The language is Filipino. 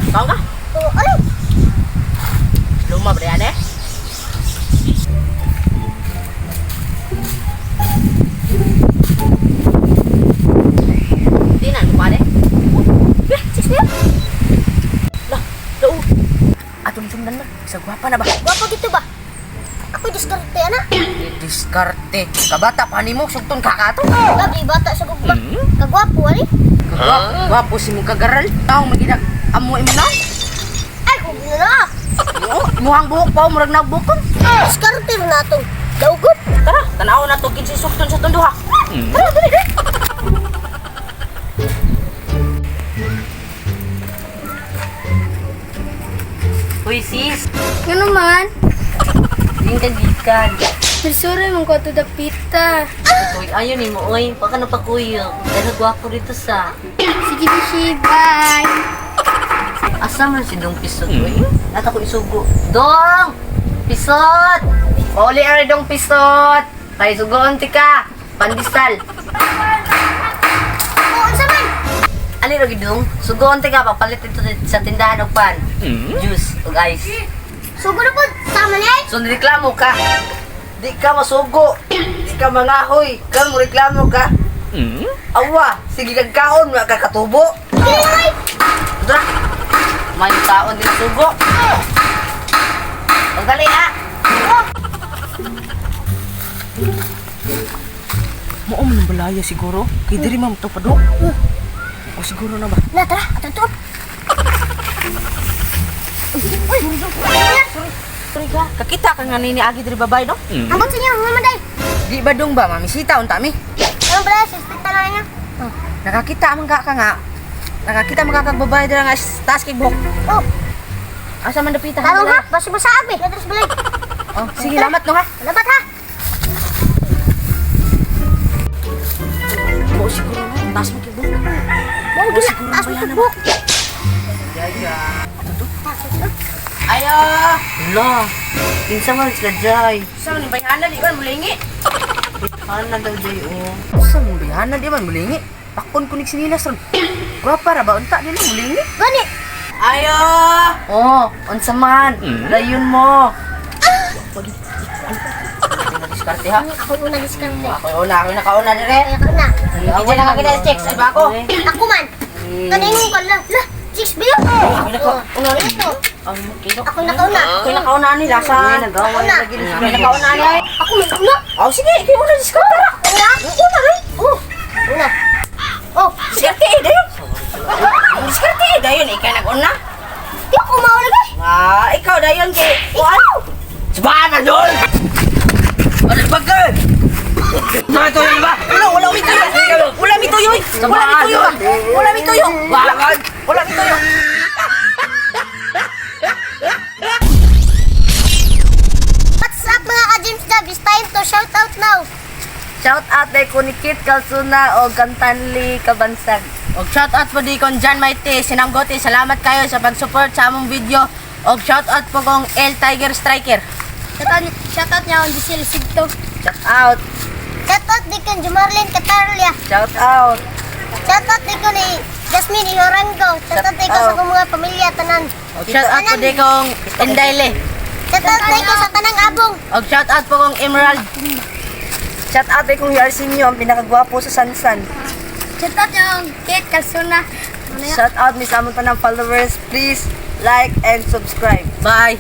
Kau ka? Oo, ano? Luma ba yan eh? Di na, lupa deh. Sis niya? Lah, loo. Atong sundan na. Isa gwapa na ba? Gwapa gitu ba? Ako diskarte, ana. Diskarte. Kabata pa ni mo, sugton kakato. Labi, bata sa gugba. Kagwapo, ali. Gwapo si mo kagaral. Tao maginak amo imo na. Ay, kung na. Muhang buhok pa murag nagbukon. Diskarte rin natong. Daugod. Tara, tanaw na to kinsi sugton sa tunduha. Tara, dali, dali. Uy sis, Ano man? gikan. Sorry mong ko to dapita. Uy, ayo ni mo, uy, baka napakuyo. Dahil gwapo dito sa. Sige, Bishi. Bye. Asa man si Dong Pisot, uy? Nata ko isugo. Dong! Pisot! Oli ari Dong Pisot! Kay sugoon ti ka! Pandisal! Oo, isa man. Ali ra gid Dong? Sugoon ti ka, papalit ito sa tindahan og pan. Juice ug ice. Sugo na po. Sama niya eh. So nireklamo ka. Di ka masugo. Di ka mangahoy. Kang reklamo ka. Awa, sige kag kaon wa ka katubo. Sige na lang, ay. Dra. May taon din sugo. Ang dali ha. Mo man balaya siguro. Kay diri man to padok. O siguro na ba? Na, tara. Atutun. Uy, Sorry ka. Kakita ka nga nini agi diri babay no? ambot sa inyo, mamaday. Di ba dong ba mamisita unta mi? Anong pala, sispita na niya. Nakakita man ka nga. Nakakita man ka kag babay dira nga taas kay buhok. Oh, Asa man dapita talong ha. Basi basa abi. Latras balay. Oh, sige lamat no ha. Labat ha. Mo siguro no. Taas mo kay buhok. Mau gila. Taas mo tubok. Yaya. Ayo. Lo. Kinsa man sila jay. Sa ni bayana di man mulingi. Ana daw jay o. Sa mo bayana di man mulingi. Pakon kunik sinilas ron. Gwapa ra ba unta dili mulingi? Gani. Ayo. Oh, unsa man? Layon mo. Diskarte ha. Ako una diskarte. Ako nakauna dire. Kaya ka na. Ako na kakita sa checks ay ba ako? Ako man. Kaningon ka lang. Lah, chicks ba yun? Ako nakauna. Ito. Kino. Ako nakauna. Ako nakauna ni Lasa. Nagaway Una. lagi ni nakauna ni. Ako man una. Oh sige, ikaw una diskarte ra. Una. Una rin. Oh. Una. Oh. Diskarte dayon. Diskarte dayon ikaw naguna. Di ako maulagay. Ikaw dayon kay Juan. Sabana dol. Ano ba ka? Mga tuyo ba? Wala mituyo. Wala mituyo. Wala mituyo. Wala mituyo. Wala mituyo. What's up mga ka-James Dab? It's time to shout out now. Shout out kay Kunikit Kalsuna o Kantanli Kabansag. Og shout out po di kon Jan Maite Sinanggote. Salamat kayo sa pag-support sa among video. Og shout out po kong El Tiger Striker. Shout out niya on Giselle Sigto. Shout out. Shout out di ko Jumarlin Catarlia. Shout out. Shout out di ko ni Jasmine Ilorango. Shout out di ko sa kong mga pamilya tanan. Og shout out po di kong Endayle. Shout out di ko sa tanang abong. Og shout out po kong Emerald. Shout out kay kong Yarsinyo, ang pinakagwapo sa Sansan. Shout out niya on Kate Calzona. Shout out mi sa among tanang followers. Please like and subscribe. Bye.